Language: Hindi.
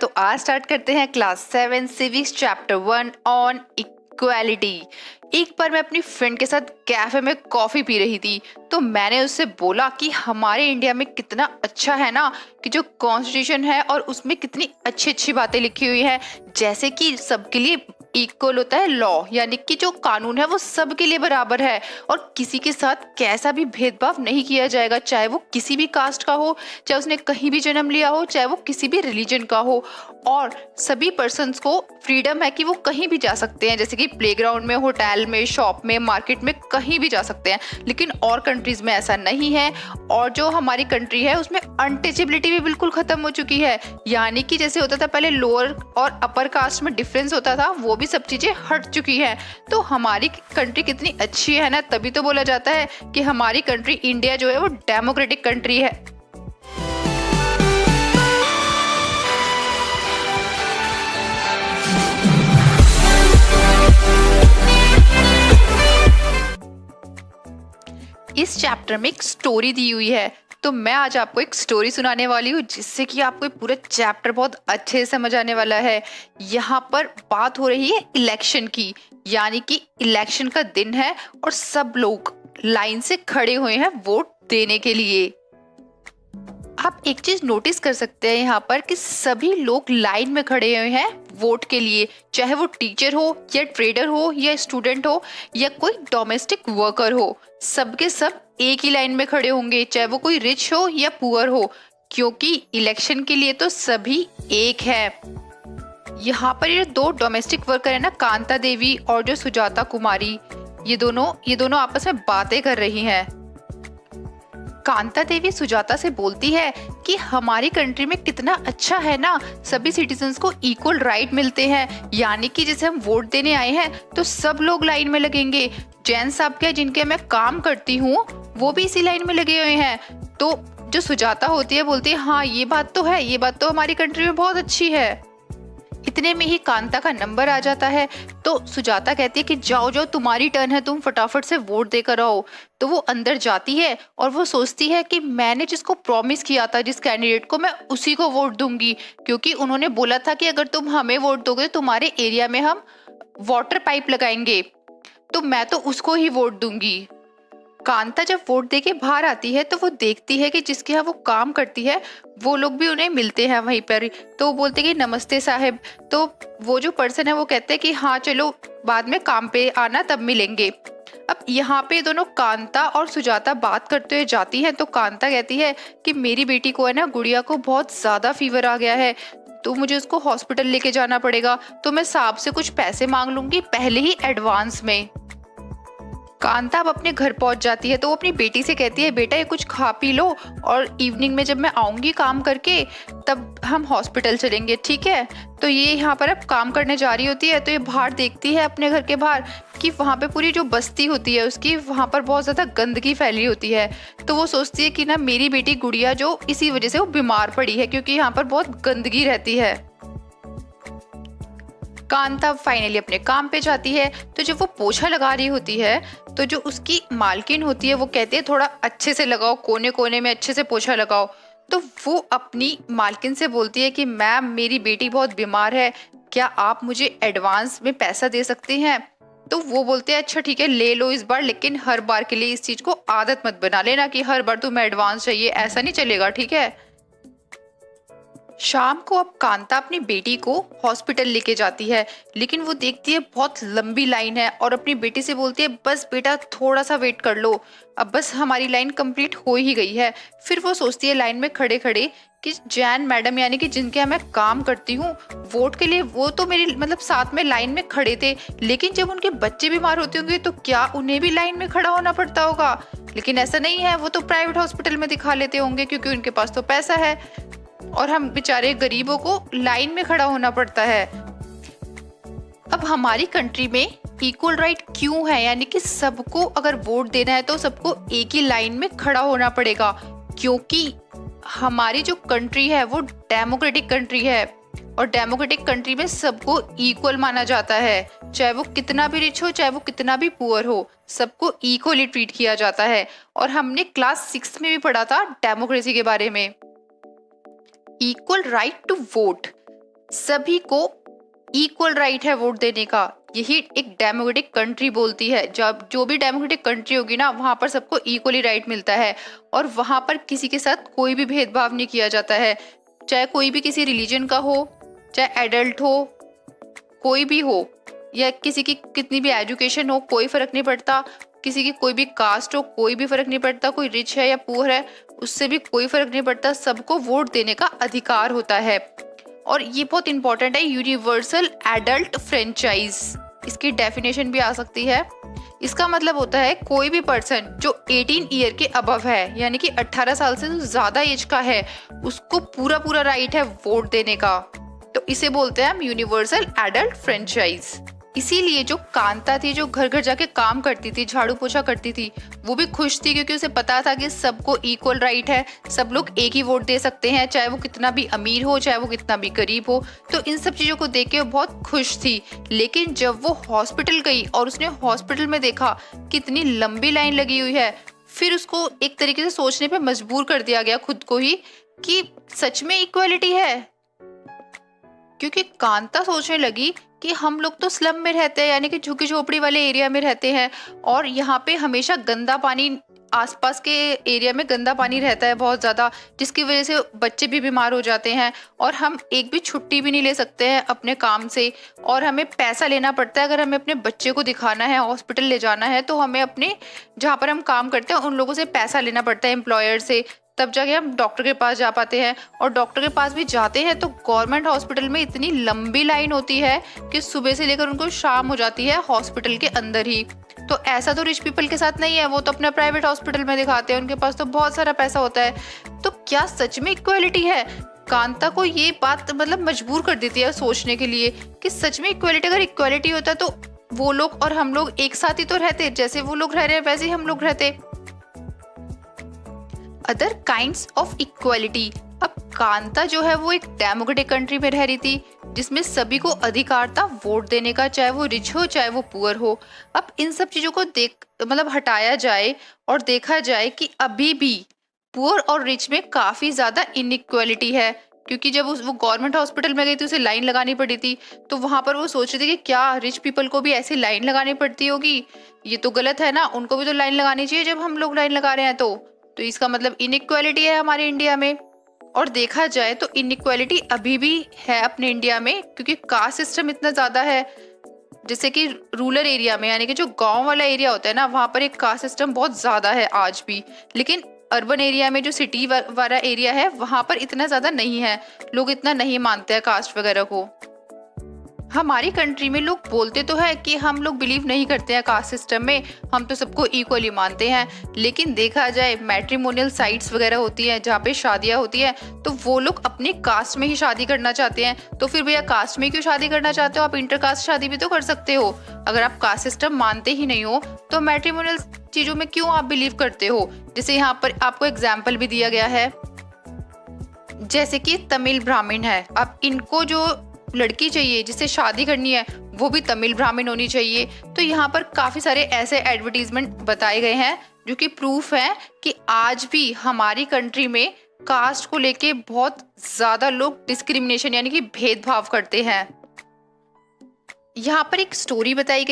तो आज स्टार्ट करते हैं class 7 civics chapter 1 on equality. एक बार मैं अपनी फ्रेंड के साथ कैफे में कॉफी पी रही थी, तो मैंने उससे बोला कि हमारे इंडिया में कितना अच्छा है ना कि जो कॉन्स्टिट्यूशन है और उसमें कितनी अच्छी अच्छी बातें लिखी हुई है, जैसे कि सबके लिए इक्वल होता है लॉ, यानी कि जो कानून है वो सबके लिए बराबर है और किसी के साथ कैसा भी भेदभाव नहीं किया जाएगा, चाहे वो किसी भी कास्ट का हो, चाहे उसने कहीं भी जन्म लिया हो, चाहे वो किसी भी रिलीजन का हो। और सभी पर्सन्स को फ्रीडम है कि वो कहीं भी जा सकते हैं, जैसे कि प्लेग्राउंड में, होटल में, शॉप में, मार्केट में, कहीं भी जा सकते हैं। लेकिन और कंट्रीज में ऐसा नहीं है। और जो हमारी कंट्री है उसमें अनटचेबिलिटी भी बिल्कुल खत्म हो चुकी है, यानी कि जैसे होता था पहले लोअर और अपर कास्ट में डिफरेंस होता था, वो भी सब चीजें हट चुकी है। तो हमारी कंट्री कितनी अच्छी है ना, तभी तो बोला जाता है कि हमारी कंट्री इंडिया जो है वो डेमोक्रेटिक कंट्री है। इस चैप्टर में एक स्टोरी दी हुई है, तो मैं आज आपको एक स्टोरी सुनाने वाली हूँ जिससे कि आपको ये पूरा चैप्टर बहुत अच्छे से समझ आने वाला है। यहाँ पर बात हो रही है इलेक्शन की, यानी कि इलेक्शन का दिन है और सब लोग लाइन से खड़े हुए हैं वोट देने के लिए। आप एक चीज नोटिस कर सकते हैं यहाँ पर कि सभी लोग लाइन में खड़े हुए हैं वोट के लिए, चाहे वो टीचर हो या ट्रेडर हो या स्टूडेंट हो या कोई डोमेस्टिक वर्कर हो, सबके सब एक ही लाइन में खड़े होंगे, चाहे वो कोई रिच हो या पुअर हो, क्योंकि इलेक्शन के लिए तो सभी एक है। यहाँ पर ये दो डोमेस्टिक वर्कर है ना, कांता देवी और जो सुजाता कुमारी, ये दोनों आपस में बातें कर रही हैं। कांता देवी सुजाता से बोलती है कि हमारी कंट्री में कितना अच्छा है ना, सभी सिटीजन्स को इक्वल राइट मिलते हैं, यानी कि जैसे हम वोट देने आए हैं तो सब लोग लाइन में लगेंगे। जैन साहब क्या, जिनके मैं काम करती हूँ, वो भी इसी लाइन में लगे हुए हैं। तो जो सुजाता होती है बोलती है हाँ ये बात तो है, ये बात तो हमारी कंट्री में बहुत अच्छी है। इतने में ही कांता का नंबर आ जाता है, तो सुजाता कहती है कि जाओ जाओ तुम्हारी टर्न है, तुम फटाफट से वोट देकर आओ। तो वो अंदर जाती है और वो सोचती है कि मैंने जिसको प्रॉमिस किया था, जिस कैंडिडेट को, मैं उसी को वोट दूंगी, क्योंकि उन्होंने बोला था कि अगर तुम हमें वोट दोगे तो तुम्हारे एरिया में हम वाटर पाइप लगाएंगे, तो मैं तो उसको ही वोट दूंगी। कांता जब वोट देके बाहर आती है तो वो देखती है कि जिसके यहाँ वो काम करती है वो लोग भी उन्हें मिलते हैं वहीं पर। तो वो बोलते कि नमस्ते साहब। तो वो जो पर्सन है वो कहते हैं कि हाँ चलो बाद में काम पे आना, तब मिलेंगे। अब यहाँ पे दोनों कांता और सुजाता बात करते हुए जाती हैं, तो कांता कहती है कि मेरी बेटी को है ना, गुड़िया को बहुत ज्यादा फीवर आ गया है, तो मुझे उसको हॉस्पिटल लेके जाना पड़ेगा, तो मैं साहब से कुछ पैसे मांग लूंगी पहले ही एडवांस में। कांता अब अपने घर पहुंच जाती है, तो वो अपनी बेटी से कहती है बेटा ये कुछ खा पी लो और इवनिंग में जब मैं आऊंगी काम करके तब हम हॉस्पिटल चलेंगे, ठीक है। तो ये यहाँ पर अब काम करने जा रही होती है, तो ये बाहर देखती है अपने घर के बाहर कि वहाँ पे पूरी जो बस्ती होती है उसकी, वहाँ पर बहुत ज़्यादा गंदगी फैली होती है। तो वो सोचती है कि ना मेरी बेटी गुड़िया जो इसी वजह से वो बीमार पड़ी है, क्योंकि यहाँ पर बहुत गंदगी रहती है। कांता फाइनली अपने काम पे जाती है, तो जब वो पोछा लगा रही होती है तो जो उसकी मालकिन होती है वो कहती है थोड़ा अच्छे से लगाओ, कोने कोने में अच्छे से पोछा लगाओ। तो वो अपनी मालकिन से बोलती है कि मैम मेरी बेटी बहुत बीमार है, क्या आप मुझे एडवांस में पैसा दे सकती हैं। तो वो बोलते हैं अच्छा ठीक है ले लो इस बार, लेकिन हर बार के लिए इस चीज को आदत मत बना लेना कि हर बार तुम्हें एडवांस चाहिए, ऐसा नहीं चलेगा, ठीक है। शाम को अब कांता अपनी बेटी को हॉस्पिटल लेके जाती है, लेकिन वो देखती है बहुत लंबी लाइन है और अपनी बेटी से बोलती है बस बेटा थोड़ा सा वेट कर लो, अब बस हमारी लाइन कंप्लीट हो ही गई है। फिर वो सोचती है लाइन में खड़े खड़े कि जैन मैडम, यानी कि जिनके यहाँ मैं काम करती हूँ वोट के लिए, वो तो मेरी मतलब साथ में लाइन में खड़े थे, लेकिन जब उनके बच्चे बीमार होते होंगे तो क्या उन्हें भी लाइन में खड़ा होना पड़ता होगा। लेकिन ऐसा नहीं है, वो तो प्राइवेट हॉस्पिटल में दिखा लेते होंगे क्योंकि उनके पास तो पैसा है, और हम बेचारे गरीबों को लाइन में खड़ा होना पड़ता है। अब हमारी कंट्री में इक्वल राइट क्यों है, यानी कि सबको अगर वोट देना है तो सबको एक ही लाइन में खड़ा होना पड़ेगा, क्योंकि हमारी जो कंट्री है वो डेमोक्रेटिक कंट्री है और डेमोक्रेटिक कंट्री में सबको इक्वल माना जाता है, चाहे वो कितना भी रिच हो, चाहे वो कितना भी पुअर हो, सबको इक्वली ट्रीट किया जाता है। और हमने क्लास 6 में भी पढ़ा था डेमोक्रेसी के बारे में। इक्वल राइट टू वोट, सभी को इक्वल राइट है वोट देने का। यही एक डेमोक्रेटिक कंट्री बोलती है। जब जो भी डेमोक्रेटिक कंट्री होगी ना, वहां पर सबको इक्वली राइट मिलता है और वहां पर किसी के साथ कोई भी भेदभाव नहीं किया जाता है, चाहे कोई भी किसी रिलीजन का हो, चाहे एडल्ट हो, कोई भी हो, या किसी की कितनी भी एजुकेशन हो, कोई फर्क नहीं पड़ता। किसी की कोई भी कास्ट हो, कोई भी फर्क नहीं पड़ता। कोई रिच है या पुअर है, उससे भी कोई फर्क नहीं पड़ता। सबको वोट देने का अधिकार होता है। और ये बहुत इंपॉर्टेंट है, यूनिवर्सल एडल्ट फ्रेंचाइज, इसकी डेफिनेशन भी आ सकती है। इसका मतलब होता है कोई भी पर्सन जो 18 ईयर के अबव है, यानी कि 18 साल से ज्यादा एज का है, उसको पूरा राइट है वोट देने का। तो इसे बोलते हैं हम यूनिवर्सल एडल्ट फ्रेंचाइज। इसीलिए जो कांता थी, जो घर घर जाके काम करती थी, झाड़ू पोछा करती थी, वो भी खुश थी, क्योंकि उसे पता था कि सबको इक्वल राइट है, सब लोग एक ही वोट दे सकते हैं, चाहे वो कितना भी अमीर हो, चाहे वो कितना भी गरीब हो। तो इन सब चीजों को देख के वो बहुत खुश थी। लेकिन जब वो हॉस्पिटल गई और उसने हॉस्पिटल में देखा कितनी लंबी लाइन लगी हुई है, फिर उसको एक तरीके से सोचने पे मजबूर कर दिया गया खुद को ही कि सच में इक्वालिटी है। क्योंकि कांता सोचने लगी कि हम लोग तो स्लम में रहते हैं, यानी कि झुग्गी झोपड़ी वाले एरिया में रहते हैं, और यहाँ पे हमेशा गंदा पानी, आसपास के एरिया में गंदा पानी रहता है बहुत ज़्यादा, जिसकी वजह से बच्चे भी बीमार हो जाते हैं। और हम एक भी छुट्टी भी नहीं ले सकते हैं अपने काम से, और हमें पैसा लेना पड़ता है। अगर हमें अपने बच्चे को दिखाना है, हॉस्पिटल ले जाना है, तो हमें अपने जहाँ पर हम काम करते हैं उन लोगों से पैसा लेना पड़ता है, एम्प्लॉयर से, तब जाके हम डॉक्टर के पास जा पाते हैं। और डॉक्टर के पास भी जाते हैं तो गवर्नमेंट हॉस्पिटल में इतनी लंबी लाइन होती है कि सुबह से लेकर उनको शाम हो जाती है हॉस्पिटल के अंदर ही। तो ऐसा तो रिच पीपल के साथ नहीं है, वो तो अपना प्राइवेट हॉस्पिटल में दिखाते हैं, उनके पास तो बहुत सारा पैसा होता है। तो क्या सच में इक्वालिटी है? कांता को ये बात मतलब मजबूर कर देती है सोचने के लिए कि सच में इक्वालिटी, अगर इक्वालिटी होता तो वो लोग और हम लोग एक साथ ही तो रहते, जैसे वो लोग रह रहे हैं वैसे ही हम लोग रहते। Other kinds of equality. अब कांता जो है वो एक डेमोक्रेटिक कंट्री में रह रही थी, जिसमें सभी को अधिकार था वोट देने का, चाहे वो रिच हो चाहे वो पुअर हो। अब इन सब चीजों को मतलब हटाया जाए और देखा जाए कि अभी भी पुअर और रिच में काफी ज्यादा इनइक्वालिटी है। क्योंकि जब वो गवर्नमेंट हॉस्पिटल में गई थी, उसे लाइन लगानी पड़ी थी, तो वहां पर वो सोच रही थी कि क्या रिच पीपल को भी ऐसी लाइन लगानी पड़ती होगी? ये तो गलत है ना, उनको भी तो लाइन लगानी चाहिए जब हम लोग लाइन लगा रहे हैं। तो इसका मतलब इनइक्वालिटी है हमारे इंडिया में। और देखा जाए तो इनइक्वालिटी अभी भी है अपने इंडिया में, क्योंकि कास्ट सिस्टम इतना ज्यादा है। जैसे कि रूरल एरिया में, यानी कि जो गांव वाला एरिया होता है ना, वहां पर एक कास्ट सिस्टम बहुत ज्यादा है आज भी। लेकिन अर्बन एरिया में, जो सिटी वाला एरिया है, वहां पर इतना ज्यादा नहीं है, लोग इतना नहीं मानते हैं कास्ट वगैरह को। हमारी कंट्री में लोग बोलते तो है कि हम लोग बिलीव नहीं करते हैं कास्ट सिस्टम में, हम तो सबको इक्वली मानते हैं। लेकिन देखा जाए मैट्रिमोनियल साइट्स वगैरह होती हैं जहाँ पे शादियाँ होती हैं, तो वो लोग अपने कास्ट में ही शादी करना चाहते हैं। तो फिर भैया कास्ट में क्यों शादी करना चाहते हो? आप इंटरकास्ट शादी भी तो कर सकते हो। अगर आप कास्ट सिस्टम मानते ही नहीं हो तो मैट्रिमोनियल चीजों में क्यों आप बिलीव करते हो? जैसे यहाँ पर आपको एग्जाम्पल भी दिया गया है, जैसे कि तमिल ब्राह्मण है। अब इनको जो लड़की चाहिए जिससे शादी करनी है, वो भी तमिल ब्राह्मण होनी चाहिए। तो यहाँ पर काफी सारे ऐसे एडवर्टीजमेंट बताए गए हैं जो कि प्रूफ है कि आज भी हमारी कंट्री में कास्ट को लेके बहुत ज्यादा लोग डिस्क्रिमिनेशन यानी कि भेदभाव करते हैं। यहाँ पर एक स्टोरी बताई गई